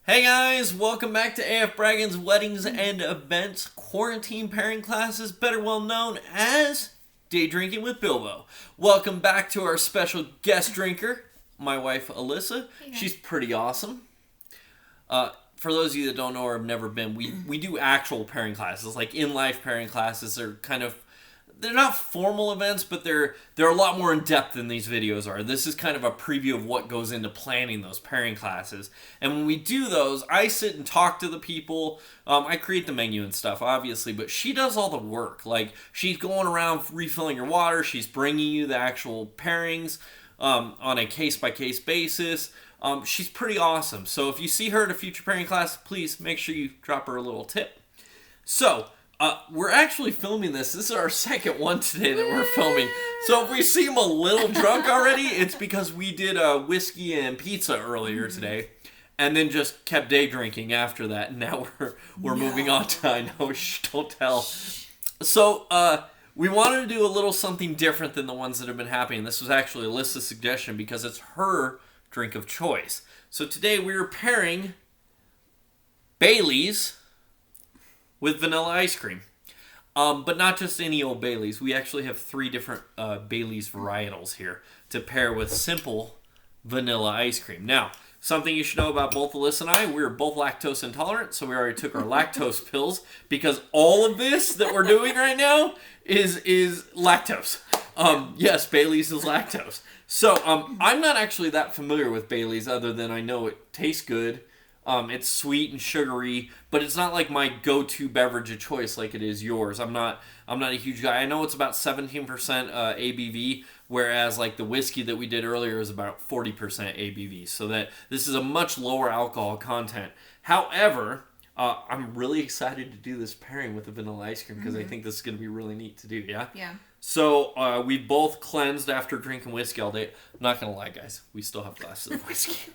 Hey guys, welcome back to afbragginsweddings and events, quarantine pairing classes, better well known as Day Drinking with Bilbo. Welcome back to our special guest drinker, my wife Alyssa. Hey, she's pretty awesome. For those of you that don't know or have never been, we do actual pairing classes, like in-life pairing classes. They're not formal events, but they're a lot more in-depth than these videos are. This is kind of a preview of what goes into planning those pairing classes. And when we do those, I sit and talk to the people. I create the menu and stuff, obviously, but she does all the work. Like, she's going around refilling your water. She's bringing you the actual pairings on a case-by-case basis. She's pretty awesome. So if you see her at a future pairing class, please make sure you drop her a little tip. So, we're actually filming this. This is our second one today that we're filming. So if we seem a little drunk already, it's because we did whiskey and pizza earlier today, and then just kept day drinking after that. And now we're moving on to, I know, don't tell. So we wanted to do a little something different than the ones that have been happening. This was actually Alyssa's suggestion because it's her drink of choice. So today we are pairing Bailey's with vanilla ice cream. But not just any old Baileys. We actually have 3 different Baileys varietals here to pair with simple vanilla ice cream. Now, something you should know about both Alyssa and I, we're both lactose intolerant, so we already took our lactose pills because all of this that we're doing right now is lactose. Yes, Bailey's is lactose. So, I'm not actually that familiar with Bailey's other than I know it tastes good. It's sweet and sugary, but it's not like my go-to beverage of choice like it is yours. I'm not a huge guy. I know it's about 17% ABV, whereas like the whiskey that we did earlier is about 40% ABV. So that this is a much lower alcohol content. However, I'm really excited to do this pairing with the vanilla ice cream because I think this is going to be really neat to do. Yeah. Yeah. So we both cleansed after drinking whiskey all day. I'm not gonna lie, guys. We still have glasses of whiskey.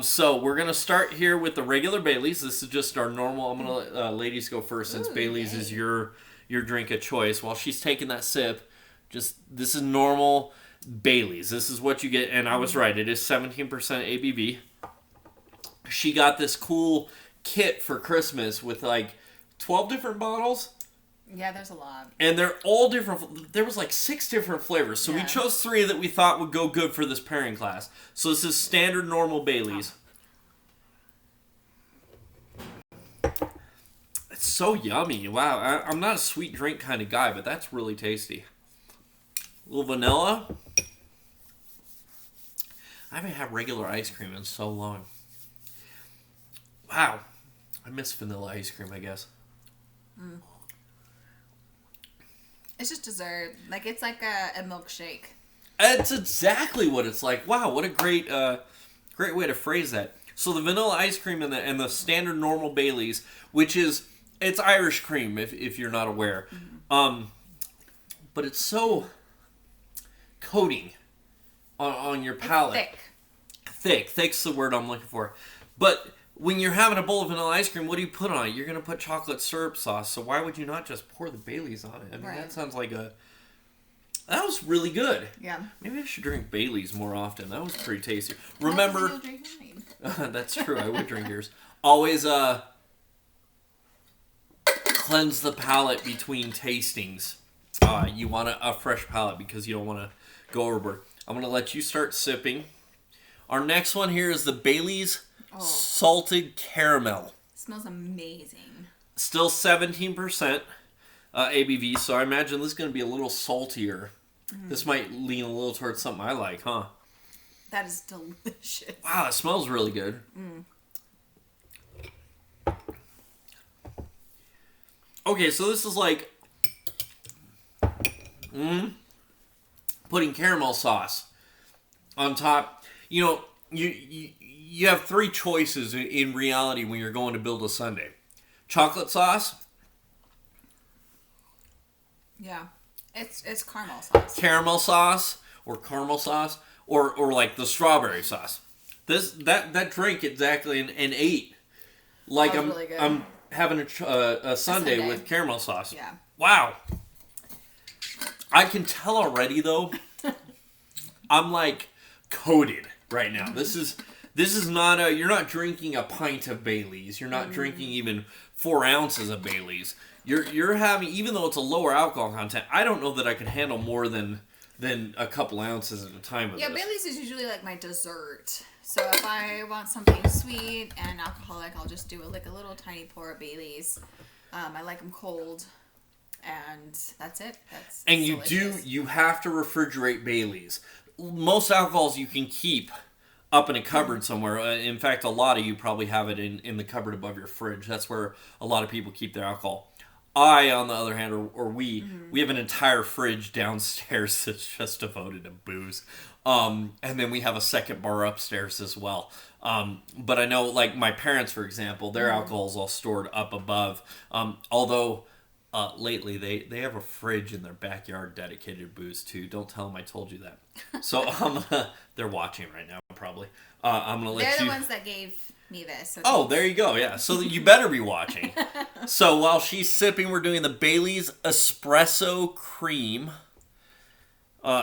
So we're going to start here with the regular Baileys. This is just our normal. I'm going to let ladies go first since Baileys is your drink of choice. While she's taking that sip, this is normal Baileys. This is what you get. And I was right. It is 17% ABV. She got this cool kit for Christmas with like 12 different bottles. Yeah, there's a lot. And they're all different. There was like 6 different flavors. So we chose 3 that we thought would go good for this pairing class. So this is standard normal Baileys. It's so yummy. Wow. I'm not a sweet drink kind of guy, but that's really tasty. A little vanilla. I haven't had regular ice cream in so long. Wow. I miss vanilla ice cream, I guess. It's just dessert. Like, it's like a milkshake. That's exactly what it's like. Wow, what a great way to phrase that. So the vanilla ice cream and the standard normal Baileys, which is, it's Irish cream if you're not aware. But it's so coating on your palate. It's thick. Thick's the word I'm looking for. But when you're having a bowl of vanilla ice cream, what do you put on it? You're going to put chocolate syrup sauce. So why would you not just pour the Baileys on it? I mean, that sounds like that was really good. Yeah. Maybe I should drink Baileys more often. That was pretty tasty. Remember, You'll drink mine. that's true. I would drink yours. Always cleanse the palate between tastings. You want a fresh palate because you don't want to go overboard. I'm going to let you start sipping. Our next one here is the Baileys Salted Caramel. It smells amazing. Still 17% ABV, so I imagine this is going to be a little saltier. This might lean a little towards something I like, huh? That is delicious. Wow, it smells really good. Okay, so this is like putting caramel sauce on top. You know, you have 3 choices in reality when you're going to build a sundae. Chocolate sauce. Yeah. It's caramel sauce. Caramel sauce or caramel sauce or like the strawberry sauce. That drink exactly an 8. Like I'm really good. I'm having a sundae with caramel sauce. Yeah. Wow. I can tell already though. I'm like coated right now. This This is not you're not drinking a pint of Baileys. You're not drinking even 4 ounces of Baileys. You're having, even though it's a lower alcohol content, I don't know that I could handle more than a couple ounces at a time of Yeah, this. Baileys is usually like my dessert. So if I want something sweet and alcoholic, I'll just do a little tiny pour of Baileys. I like them cold, and that's it. And delicious. you have to refrigerate Baileys. Most alcohols you can keep up in a cupboard somewhere. In fact, a lot of you probably have it in the cupboard above your fridge. That's where a lot of people keep their alcohol. I, on the other hand, or we have an entire fridge downstairs that's just devoted to booze. And then we have a second bar upstairs as well. But I know, like, my parents, for example, their alcohol is all stored up above. Although, lately, they have a fridge in their backyard dedicated to booze, too. Don't tell them I told you that. So, they're watching right now, probably. I'm going to let They're you... the ones that gave me this. So Oh, there you go, yeah. So you better be watching. So while she's sipping, we're doing the Bailey's Espresso Cream.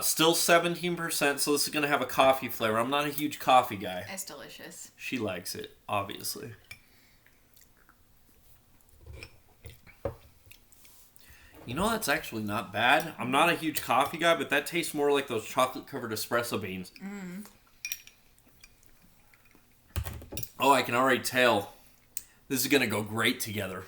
Still 17%, so this is going to have a coffee flavor. I'm not a huge coffee guy. It's delicious. She likes it, obviously. You know, that's actually not bad. I'm not a huge coffee guy, but that tastes more like those chocolate-covered espresso beans. Oh, I can already tell. This is going to go great together.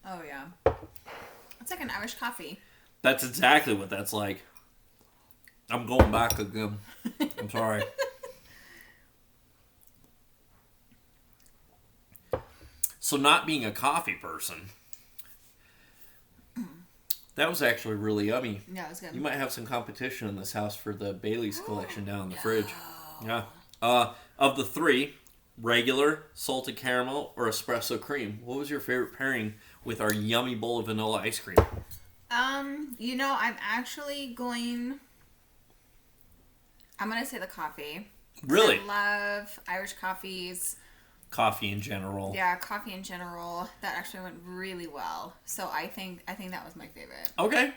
Oh, yeah. It's like an Irish coffee. That's exactly what that's like. I'm going back again. I'm sorry. So not being a coffee person, that was actually really yummy. Yeah, it was good. You might have some competition in this house for the Bailey's collection down in the fridge. Yeah. Of the 3, regular, salted caramel, or espresso cream, what was your favorite pairing with our yummy bowl of vanilla ice cream? You know, I'm gonna say the coffee. Really? I love Irish coffees. Coffee in general. Yeah, coffee in general. That actually went really well. So I think that was my favorite. Okay.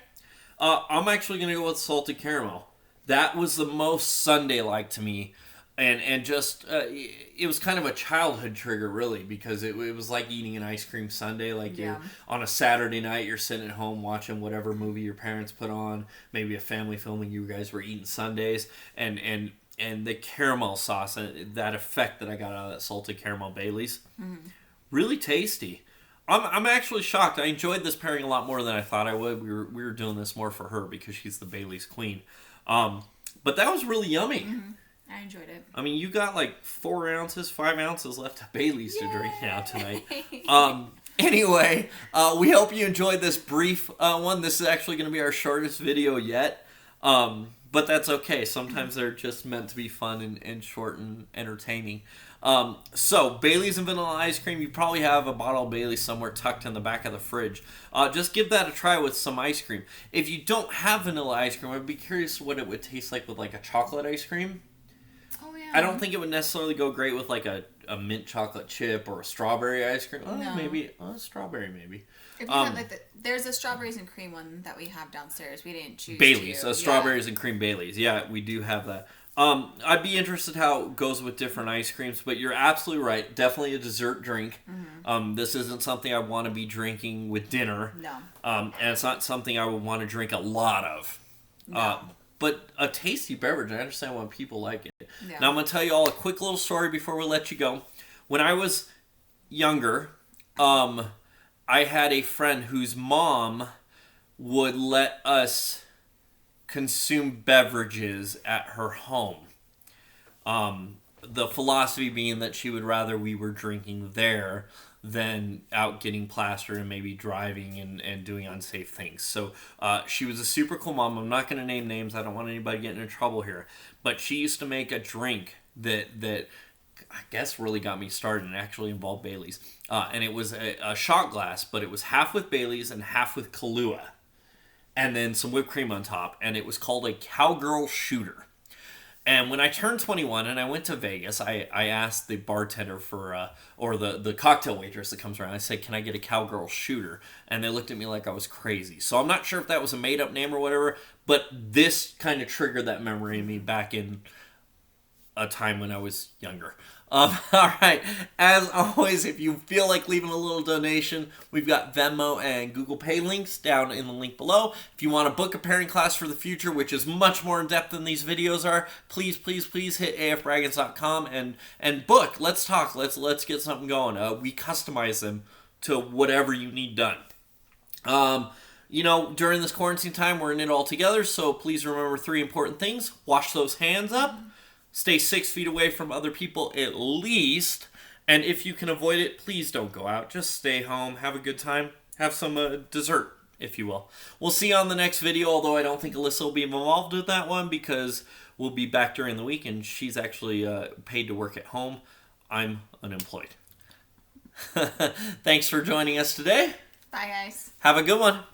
I'm actually going to go with salted caramel. That was the most Sunday-like to me. And just, it was kind of a childhood trigger, really, because it was like eating an ice cream sundae. Like, Yeah. on a Saturday night, you're sitting at home watching whatever movie your parents put on, maybe a family film, and you guys were eating sundaes. And the caramel sauce, and that effect that I got out of that salted caramel Baileys, really tasty. I'm actually shocked. I enjoyed this pairing a lot more than I thought I would. We were doing this more for her because she's the Baileys queen. But that was really yummy. I enjoyed it. I mean, you got like 4 ounces, 5 ounces left of Baileys to drink now tonight. Anyway, we hope you enjoyed this brief one. This is actually going to be our shortest video yet. But that's okay. Sometimes they're just meant to be fun and short and entertaining. So, Bailey's and vanilla ice cream. You probably have a bottle of Bailey's somewhere tucked in the back of the fridge. Just give that a try with some ice cream. If you don't have vanilla ice cream, I'd be curious what it would taste like with like a chocolate ice cream. Oh, yeah. I don't think it would necessarily go great with like a mint chocolate chip or a strawberry ice cream. No. Maybe strawberry, maybe. If you have there's a strawberries and cream one that we have downstairs. We didn't choose Baileys, to. strawberries and cream Baileys. Yeah, we do have that. I'd be interested how it goes with different ice creams, but you're absolutely right. Definitely a dessert drink. This isn't something I want to be drinking with dinner. No. And it's not something I would want to drink a lot of. No. But a tasty beverage. I understand why people like it. Yeah. Now I'm going to tell you all a quick little story before we let you go. When I was younger, I had a friend whose mom would let us consume beverages at her home. The philosophy being that she would rather we were drinking there than out getting plastered and maybe driving and doing unsafe things. So she was a super cool mom. I'm not going to name names. I don't want anybody getting in trouble here. But she used to make a drink that I guess really got me started and actually involved Baileys. And it was a shot glass, but it was half with Baileys and half with Kahlua. And then some whipped cream on top. And it was called a Cowgirl Shooter. And when I turned 21 and I went to Vegas, I asked the bartender or the cocktail waitress that comes around, I said, can I get a cowgirl shooter? And they looked at me like I was crazy. So I'm not sure if that was a made-up name or whatever, but this kind of triggered that memory in me back in a time when I was younger. All right. As always, if you feel like leaving a little donation, we've got Venmo and Google Pay links down in the link below. If you want to book a pairing class for the future, which is much more in depth than these videos are, please hit afbragginsweddings.com and book. Let's talk. Let's get something going. We customize them to whatever you need done. During this quarantine time, we're in it all together, so please remember 3 important things. Wash those hands up. Stay 6 feet away from other people at least. And if you can avoid it, please don't go out. Just stay home. Have a good time. Have some dessert, if you will. We'll see you on the next video, although I don't think Alyssa will be involved with that one because we'll be back during the week and she's actually paid to work at home. I'm unemployed. Thanks for joining us today. Bye, guys. Have a good one.